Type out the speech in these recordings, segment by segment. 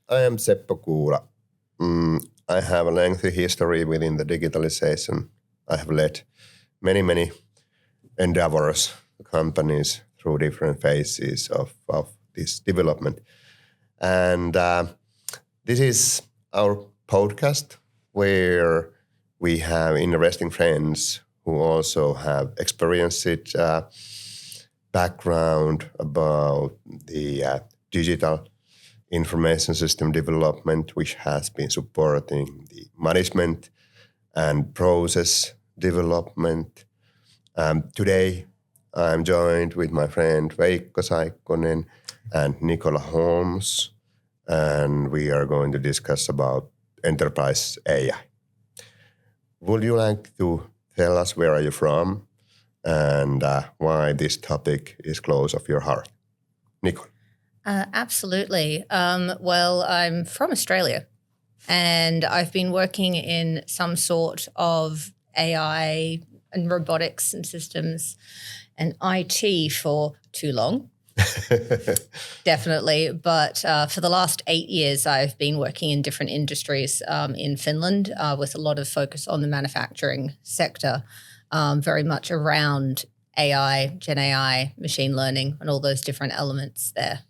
I am Seppo Kuula. I have a lengthy history within the digitalization. I have led many endeavors, companies through different phases of this development. And this is our podcast where we have interesting friends who also have experienced background about the digital information system development, which has been supporting the management and process development. Today, I'm joined with my friend Veikko, Saikkonen, and Nicola Holmes, and we are going to discuss about enterprise AI. Would you like to tell us where are you from and why this topic is close of your heart? Nicola. Absolutely. Well, I'm from Australia and I've been working in some sort of AI and robotics and systems and IT for too long. Definitely. But for the last 8 years, I've been working in different industries in Finland with a lot of focus on the manufacturing sector, very much around AI, GenAI, machine learning, and all those different elements there.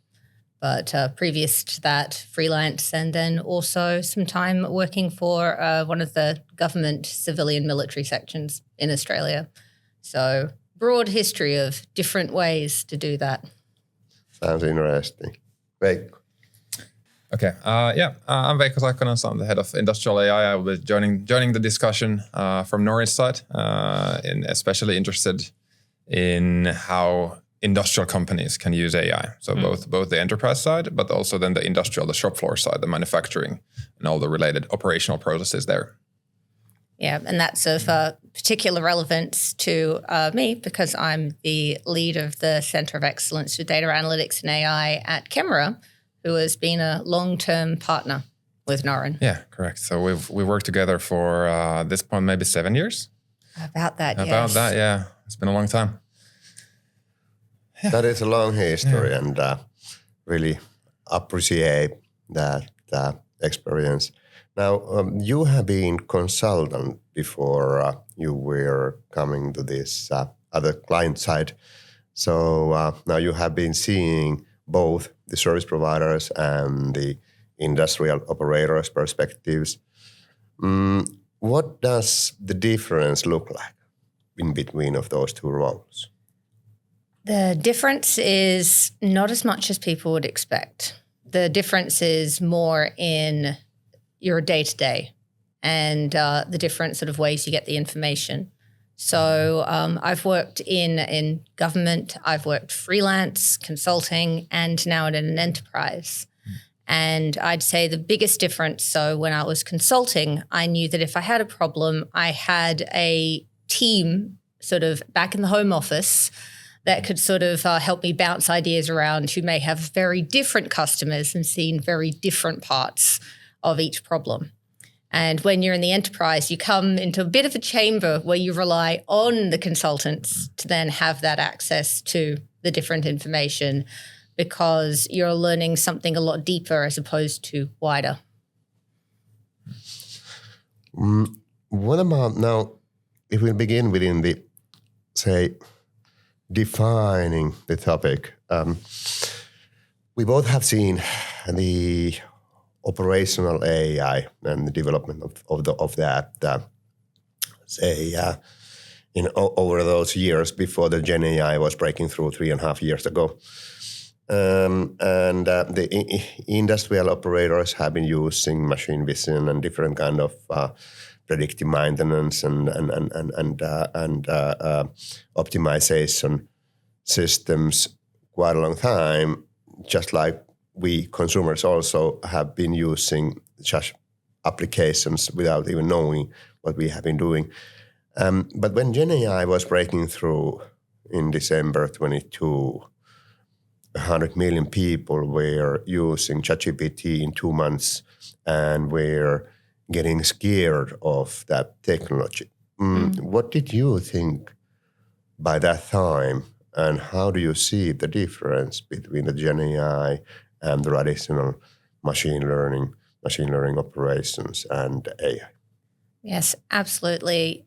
But previous to that, freelance, and then also some time working for one of the government civilian military sections in Australia. So broad history of different ways to do that. Sounds interesting. Veikko. Okay. I'm Veikko Saikkonen. So I'm the head of industrial AI. I will be joining the discussion from Norway's side, especially interested in how industrial companies can use AI. So both the enterprise side, but also then the industrial, the shop floor side, the manufacturing, and all the related operational processes there. Yeah, and that's of particular relevance to me because I'm the lead of the Center of Excellence for Data Analytics and AI at Kemera, who has been a long-term partner with Norin. Yeah, correct. So we've worked together for this point maybe 7 years. About that, yes. About that, yeah. It's been a long time. Yeah. That is a long history and really appreciate that experience. Now, you have been consultant before you were coming to this other client side. So now you have been seeing both the service providers and the industrial operators' perspectives. What does the difference look like in between of those two roles? The difference is not as much as people would expect. The difference is more in your day-to-day and the different sort of ways you get the information. So I've worked in government, I've worked freelance, consulting, and now in an enterprise. And I'd say the biggest difference, so when I was consulting, I knew that if I had a problem, I had a team sort of back in the home office that could sort of help me bounce ideas around who may have very different customers and seen very different parts of each problem. And when you're in the enterprise, you come into a bit of a chamber where you rely on the consultants to then have that access to the different information because you're learning something a lot deeper as opposed to wider. What about now, if we begin within the, say, defining the topic. We both have seen the operational AI and the development of that, over those years before the GenAI was breaking through 3.5 years ago. The industrial operators have been using machine vision and different kind of predictive maintenance and optimization systems quite a long time, just like we consumers also have been using such applications without even knowing what we have been doing. But when GenAI was breaking through in December 22, 100 million people were using ChatGPT in 2 months and were getting scared of that technology. What did you think by that time, and how do you see the difference between the GenAI and the traditional machine learning operations, and AI. Yes, absolutely.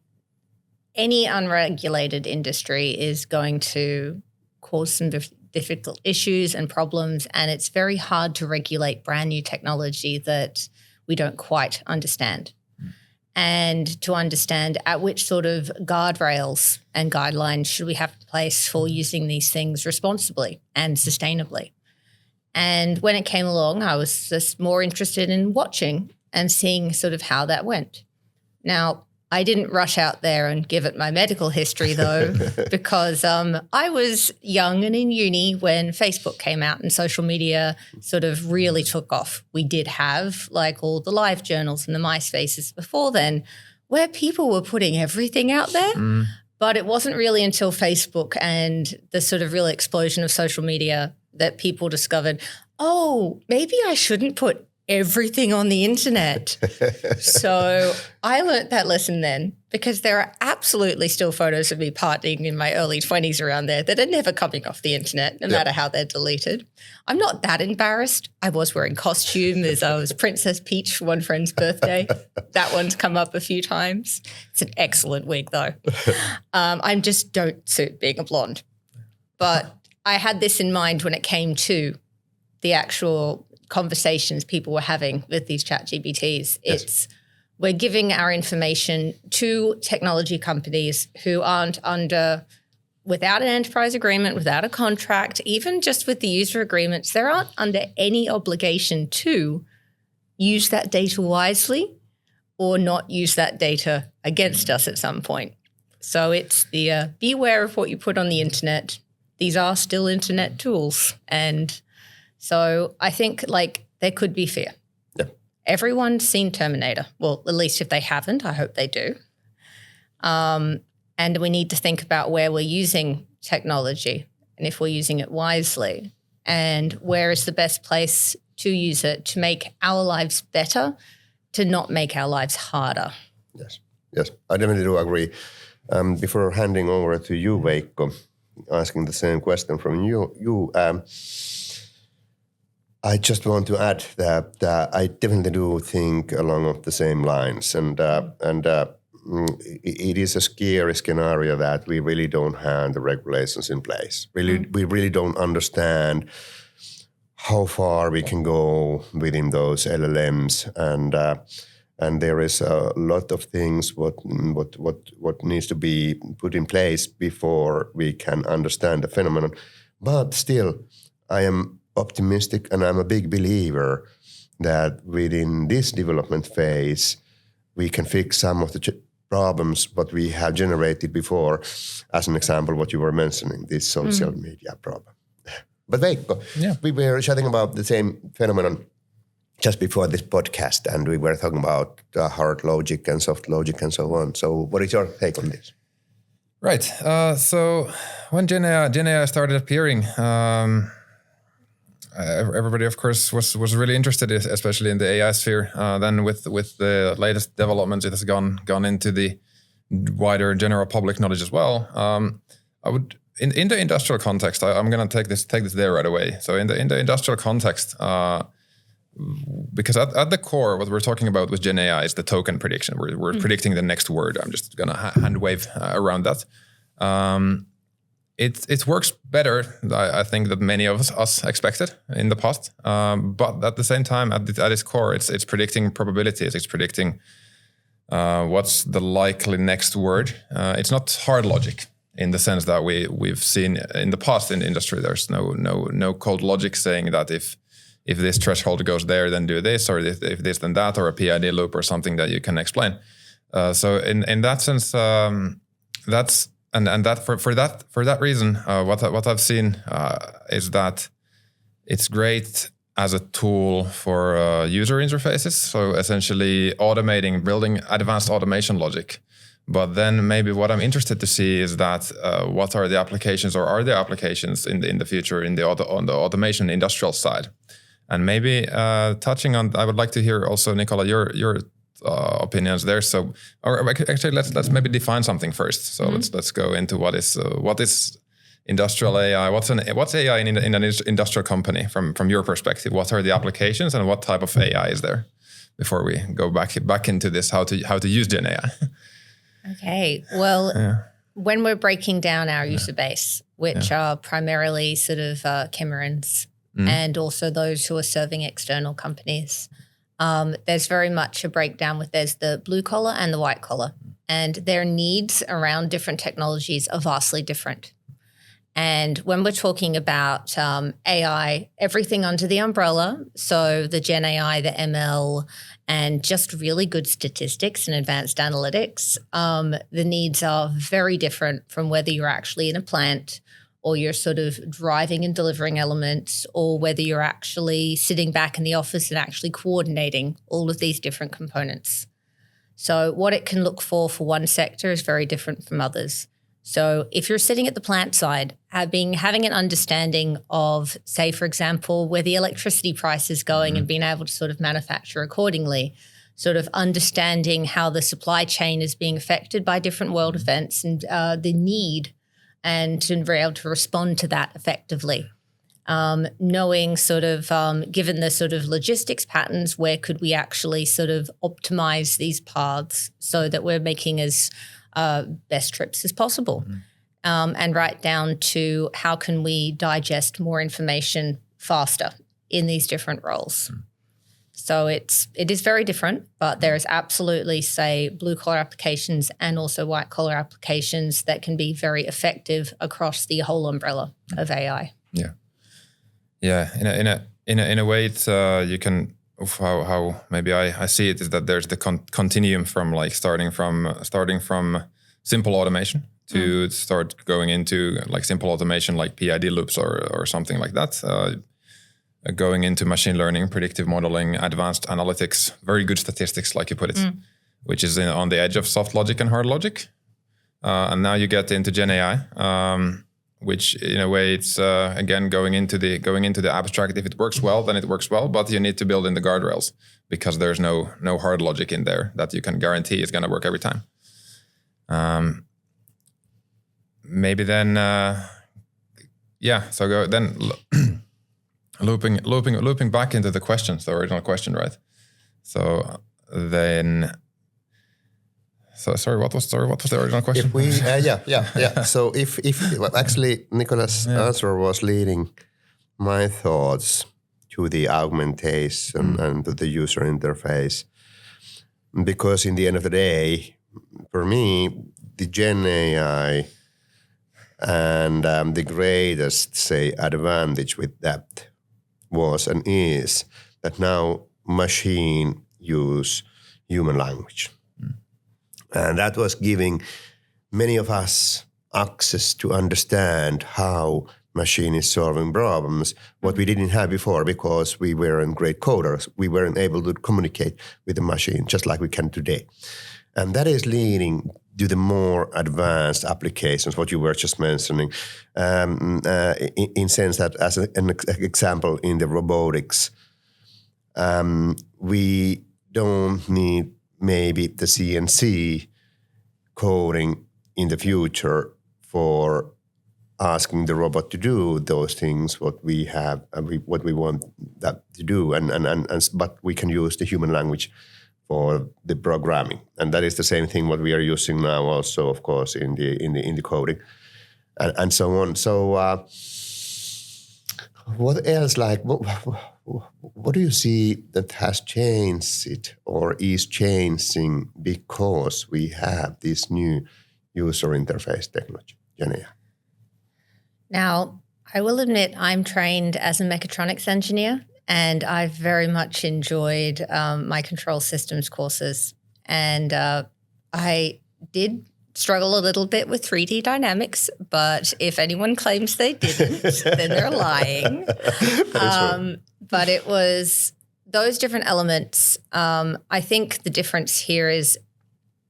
Any unregulated industry is going to cause some difficult issues and problems, and it's very hard to regulate brand new technology that we don't quite understand. And to understand at which sort of guardrails and guidelines should we have in place for using these things responsibly and sustainably. And when it came along, I was just more interested in watching and seeing sort of how that went. Now, I didn't rush out there and give it my medical history, though, because I was young and in uni when Facebook came out and social media sort of really took off. We did have like all the live journals and the MySpaces before then where people were putting everything out there. But it wasn't really until Facebook and the sort of real explosion of social media that people discovered, oh, maybe I shouldn't put everything on the internet. So I learnt that lesson then, because there are absolutely still photos of me partying in my early 20s around there that are never coming off the internet, no matter how they're deleted. I'm not that embarrassed. I was wearing costume as I was Princess Peach for one friend's birthday. That one's come up a few times. It's an excellent wig, though. I just don't suit being a blonde. But I had this in mind when it came to the actual conversations people were having with these ChatGPTs. It's we're giving our information to technology companies who aren't without an enterprise agreement, without a contract, even just with the user agreements, they aren't under any obligation to use that data wisely or not use that data against us at some point. So it's the beware of what you put on the internet. These are still internet tools. And so I think like there could be fear. Yeah. Everyone's seen Terminator. Well, at least if they haven't, I hope they do. And we need to think about where we're using technology and if we're using it wisely and where is the best place to use it to make our lives better, to not make our lives harder. Yes, I definitely do agree. Before handing over to you, Veikko, asking the same question from you, I just want to add that I definitely do think along the same lines, and it is a scary scenario that we really don't have the regulations in place. We really don't understand how far we can go within those LLMs, and there is a lot of things what needs to be put in place before we can understand the phenomenon. But still, I am optimistic, and I'm a big believer that within this development phase, we can fix some of the problems what we have generated before. As an example, what you were mentioning, this social media problem. But Veikko, we were chatting about the same phenomenon just before this podcast, and we were talking about hard logic and soft logic and so on. So what is your take on this? Right. So when GenAI started appearing, everybody, of course, was really interested, especially in the AI sphere. Then with the latest developments, it has gone into the wider general public knowledge as well. I would, in the industrial context, I'm going to take this there right away. So in the industrial context, because at the core, what we're talking about with GenAI is the token prediction. We're predicting the next word. I'm just going to hand wave around that. It works better, I think, than many of us expected in the past. But at the same time, at its core, it's predicting probabilities. It's predicting what's the likely next word. It's not hard logic in the sense that we've seen in the past in the industry. There's no cold logic saying that if this threshold goes there, then do this, or if this, then that, or a PID loop or something that you can explain. So in that sense, that's. And that for that reason, what I've seen is that it's great as a tool for user interfaces. So essentially building advanced automation logic. But then maybe what I'm interested to see is that what are the applications, or are there applications in the future on the automation industrial side? And maybe touching on, I would like to hear also, Nicola, your opinions there. So, or actually, let's maybe define something first. So let's go into what is industrial AI. What's AI in an industrial company from your perspective? What are the applications and what type of AI is there? Before we go back into this, how to use GenAI. Okay, well, when we're breaking down our user base, which are primarily sort of Camerons and also those who are serving external companies, there's very much a breakdown with there's the blue collar and the white collar, and their needs around different technologies are vastly different. And when we're talking about AI, everything under the umbrella, so the GenAI, the ML, and just really good statistics and advanced analytics, the needs are very different from whether you're actually in a plant or you're sort of driving and delivering elements, or whether you're actually sitting back in the office and actually coordinating all of these different components. So what it can look for one sector is very different from others. So if you're sitting at the plant side, having an understanding of, say, for example, where the electricity price is going and being able to sort of manufacture accordingly, sort of understanding how the supply chain is being affected by different world events and the need, and to be able to respond to that effectively. Knowing sort of, given the sort of logistics patterns, where could we actually sort of optimize these paths so that we're making as best trips as possible, and right down to how can we digest more information faster in these different roles. So it is very different, but there is absolutely, say, blue collar applications and also white collar applications that can be very effective across the whole umbrella of AI. Yeah. In a way, it's you can. How maybe I see it is that there's the continuum from like starting from simple automation to start going into like simple automation like PID loops or something like that, going into machine learning, predictive modeling, advanced analytics, very good statistics like you put it, which is on the edge of soft logic and hard logic, and now you get into GenAI, which in a way it's again going into the abstract. If it works well, then it works well, but you need to build in the guardrails because there's no hard logic in there that you can guarantee is going to work every time. Maybe then, so go then looping back into the questions, the original question, right? So then. So sorry, what was the original question? So if actually Nicola's answer was leading my thoughts to the augmentation and to the user interface, because in the end of the day, for me, the Gen AI and the greatest, say, advantage with that was and is that now machine use human language. And that was giving many of us access to understand how machine is solving problems, what we didn't have before because we weren't great coders. We weren't able to communicate with the machine just like we can today. And that is leading to the more advanced applications, what you were just mentioning, in sense that as an example in the robotics, we don't need maybe the CNC coding in the future for asking the robot to do those things what we have and what we want that to do, but we can use the human language for the programming, and that is the same thing what we are using now also, of course, in the coding, and so on. So what else? Like what do you see that has changed it or is changing because we have this new user interface technology, GenAI? Now, I will admit I'm trained as a mechatronics engineer, and I've very much enjoyed my control systems courses. And I did struggle a little bit with 3D dynamics, but if anyone claims they didn't, then they're lying. But it was those different elements. I think the difference here is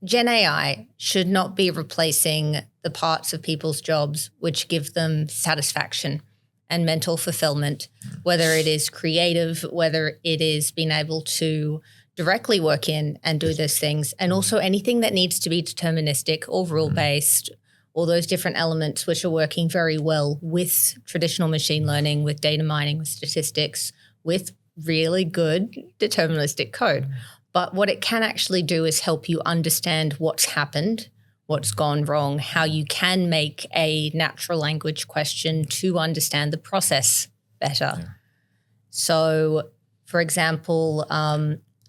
GenAI should not be replacing the parts of people's jobs which give them satisfaction and mental fulfillment, whether it is creative, whether it is being able to directly work in and do those things, and also anything that needs to be deterministic or rule-based all those different elements which are working very well with traditional machine learning, with data mining, with statistics, with really good deterministic code. But what it can actually do is help you understand what's happened, what's gone wrong, how you can make a natural language question to understand the process better. Yeah. So, for example,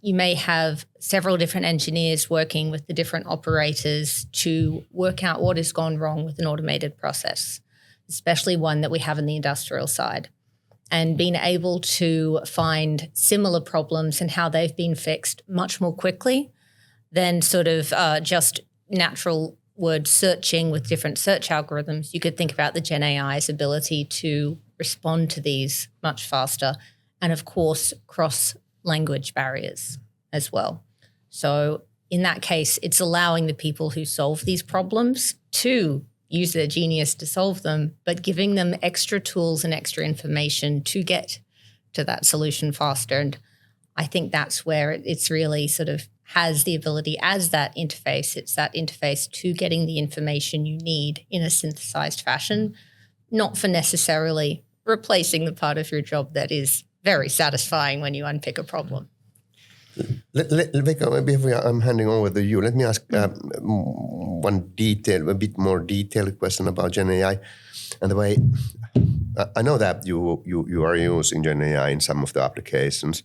you may have several different engineers working with the different operators to work out what has gone wrong with an automated process, especially one that we have in the industrial side. And being able to find similar problems and how they've been fixed much more quickly than sort of just natural word searching with different search algorithms. You could think about the GenAI's ability to respond to these much faster and, of course, cross language barriers as well. So in that case, it's allowing the people who solve these problems to use their genius to solve them, but giving them extra tools and extra information to get to that solution faster. And I think that's where it's really sort of has the ability as that interface. It's that interface to getting the information you need in a synthesized fashion, not for necessarily replacing the part of your job that is very satisfying when you unpick a problem. Veikko, before I'm handing over to you, let me ask a bit more detailed question about GenAI. And the way I know that you are using GenAI in some of the applications,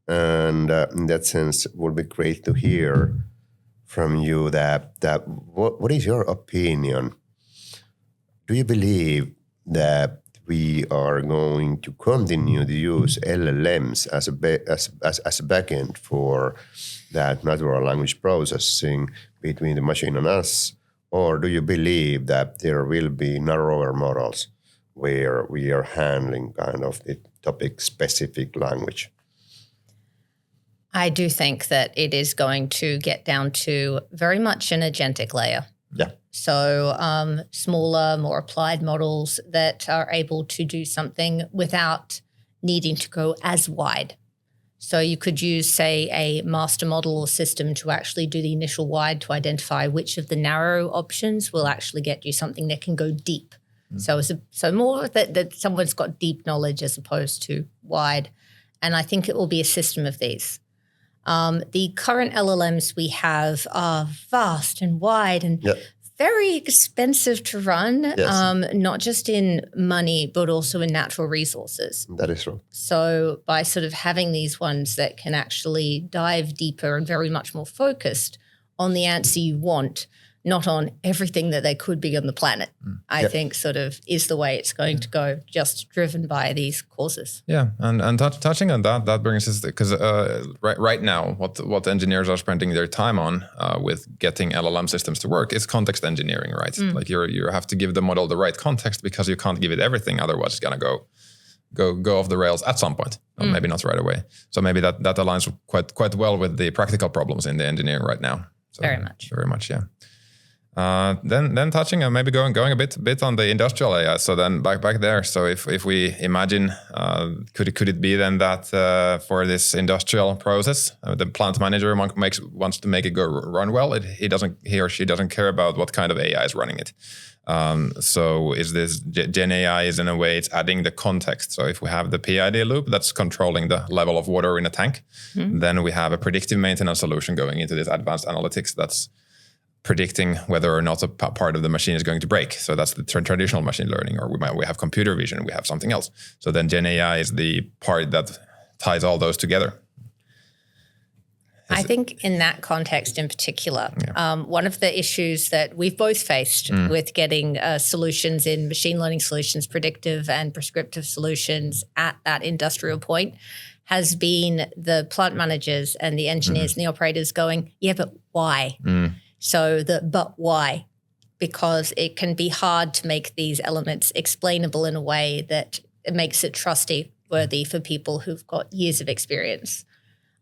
and in that sense, it would be great to hear from you that what is your opinion? Do you believe that we are going to continue to use LLMs as a backend for that natural language processing between the machine and us? Or do you believe that there will be narrower models where we are handling kind of the topic-specific language? I do think that it is going to get down to very much an agentic layer. Yeah. So smaller, more applied models that are able to do something without needing to go as wide. So you could use, say, a master model or system to actually do the initial wide to identify which of the narrow options will actually get you something that can go deep. Mm-hmm. So more that someone's got deep knowledge as opposed to wide. And I think it will be a system of these. The current LLMs we have are vast and wide and very expensive to run, not just in money, but also in natural resources. That is true. So by sort of having these ones that can actually dive deeper and very much more focused on the answer you want, not on everything that they could be on the planet, I think sort of is the way it's going to go, just driven by these causes. Yeah, and touching on that brings us, because right now, what engineers are spending their time on with getting LLM systems to work is context engineering, right? Like you have to give the model the right context because you can't give it everything, otherwise it's gonna go off the rails at some point, or maybe not right away. So maybe that aligns quite well with the practical problems in the engineering right now. So very much, yeah. Then touching and maybe going a bit on the industrial AI. So then back there. So if we imagine, could it be then that for this industrial process, the plant manager wants to make it run well. He or she doesn't care about what kind of AI is running it. So is this GenAI is in a way it's adding the context. So if we have the PID loop that's controlling the level of water in a tank, then we have a predictive maintenance solution going into this advanced analytics that's predicting whether or not a part of the machine is going to break. So that's the traditional machine learning, or we have computer vision, we have something else. So then GenAI is the part that ties all those together. I think in that context in particular, one of the issues that we've both faced with getting solutions in machine learning solutions, predictive and prescriptive solutions at that industrial point has been the plant managers and the engineers and the operators going, yeah, but why? So but why? Because it can be hard to make these elements explainable in a way that it makes it trustworthy for people who've got years of experience.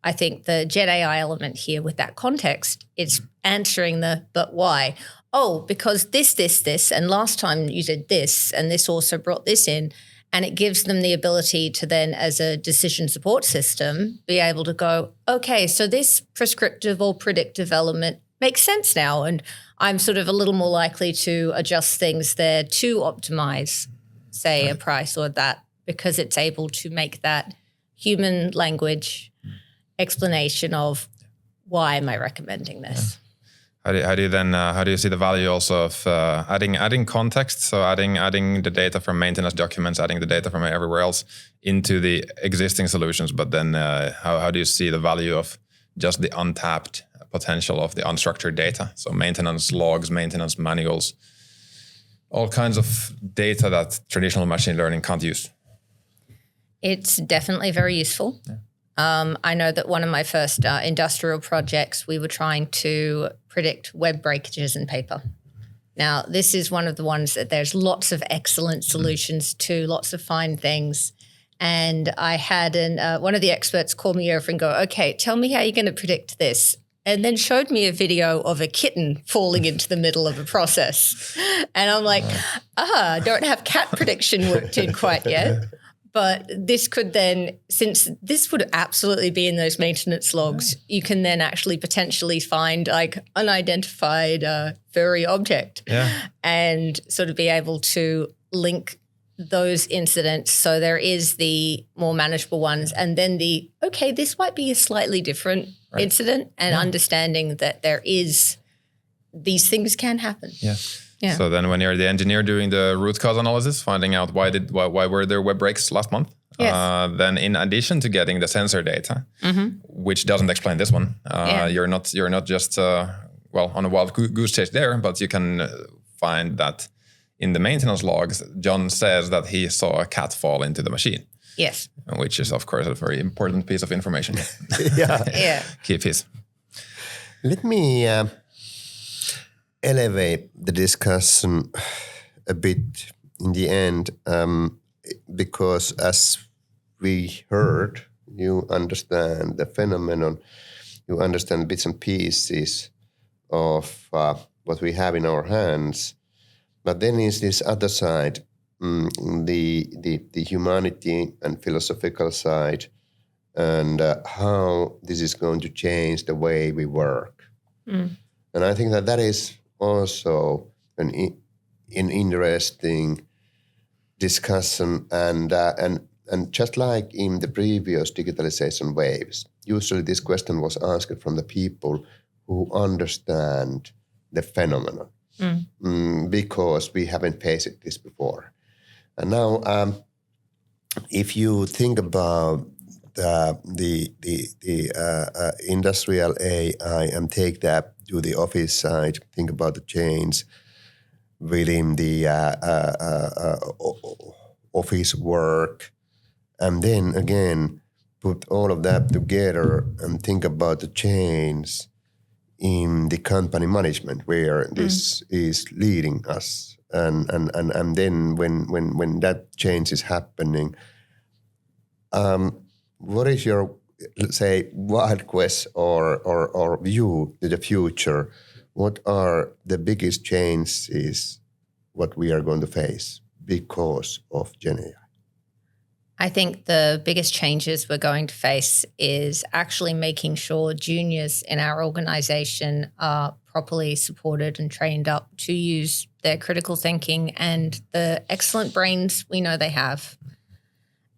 I think the GenAI element here with that context, it's answering the but why. Oh, because this, and last time you did this, and this also brought this in. And it gives them the ability to then, as a decision support system, be able to go, okay, so this prescriptive or predictive element makes sense now. And I'm sort of a little more likely to adjust things there to optimize, say, a price or that, because it's able to make that human language explanation of why am I recommending this. How do you see the value also of adding context? So adding the data from maintenance documents, adding the data from everywhere else into the existing solutions. But then how do you see the value of just the untapped potential of the unstructured data? So maintenance logs, maintenance manuals, all kinds of data that traditional machine learning can't use. It's definitely very useful. Yeah. I know that one of my first industrial projects, we were trying to predict web breakages in paper. Now, this is one of the ones that there's lots of excellent solutions to, lots of fine things. And I had one of the experts call me over and go, okay, tell me how you're going to predict this. And then showed me a video of a kitten falling into the middle of a process. And I'm like, I don't have cat prediction worked in quite yet. But this could then, since this would absolutely be in those maintenance logs, you can then actually potentially find like unidentified furry object and sort of be able to link those incidents. So there is the more manageable ones and then this might be a slightly different incident and understanding that these things can happen. Yeah. Yeah. So then when you're the engineer doing the root cause analysis, finding out why were there web breaks last month, then in addition to getting the sensor data, which doesn't explain this one, you're not just on a wild goose chase there, but you can find that in the maintenance logs, John says that he saw a cat fall into the machine. Yes. Which is, of course, a very important piece of information. Key piece. Let me elevate the discussion a bit in the end, because as we heard, you understand the phenomenon, you understand bits and pieces of what we have in our hands, but then is this other side, the humanity and philosophical side, and how this is going to change the way we work. And I think that is also an interesting discussion, and just like in the previous digitalization waves, usually this question was asked from the people who understand the phenomenon, because we haven't faced this before. And now, if you think about the industrial AI and take that to the office side, think about the change within the office work, and then again put all of that together and think about the change in the company management where this is leading us, and then when that change is happening, what is your, let's say, wild quest or view to the future? What are the biggest changes what we are going to face because of GenAI? I think the biggest changes we're going to face is actually making sure juniors in our organization are properly supported and trained up to use their critical thinking and the excellent brains we know they have.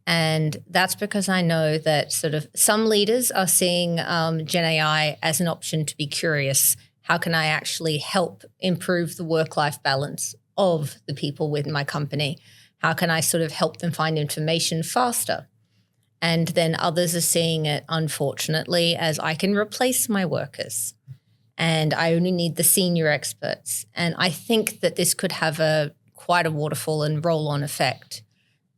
And that's because I know that sort of some leaders are seeing GenAI as an option to be curious. How can I actually help improve the work-life balance of the people within my company? How can I sort of help them find information faster? And then others are seeing it, unfortunately, as I can replace my workers and I only need the senior experts. And I think that this could have quite a waterfall and roll-on effect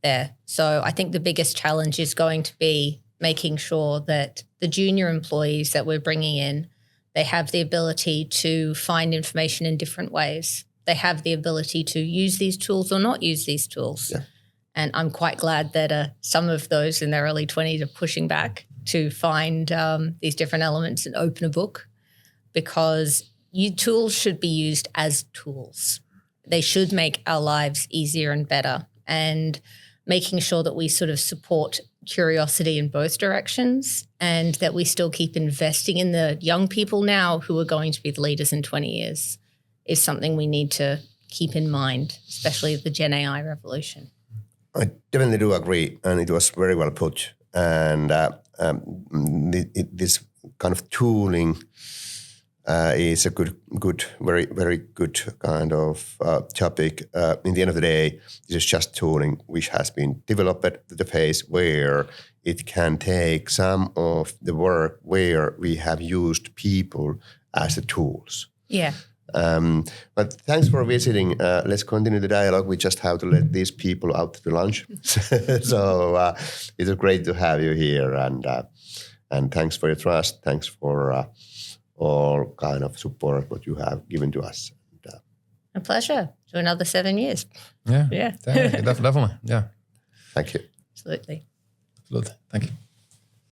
there. So I think the biggest challenge is going to be making sure that the junior employees that we're bringing in, they have the ability to find information in different ways. They have the ability to use these tools or not use these tools. Yeah. And I'm quite glad that some of those in their early 20s are pushing back to find these different elements and open a book, because tools should be used as tools. They should make our lives easier and better. And making sure that we sort of support curiosity in both directions, and that we still keep investing in the young people now who are going to be the leaders in 20 years is something we need to keep in mind, especially the GenAI revolution. I definitely do agree, and it was very well put. And this kind of tooling is a good, very, very good kind of topic. In the end of the day, this is just tooling which has been developed to the phase where it can take some of the work where we have used people as the tools. Yeah. But thanks for visiting. Let's continue the dialogue. We just have to let these people out to lunch. So it's great to have you here, and thanks for your trust. Thanks for all kind of support what you have given to us. A pleasure. To another 7 years. Yeah. Definitely. Yeah. Thank you. Absolutely. Thank you.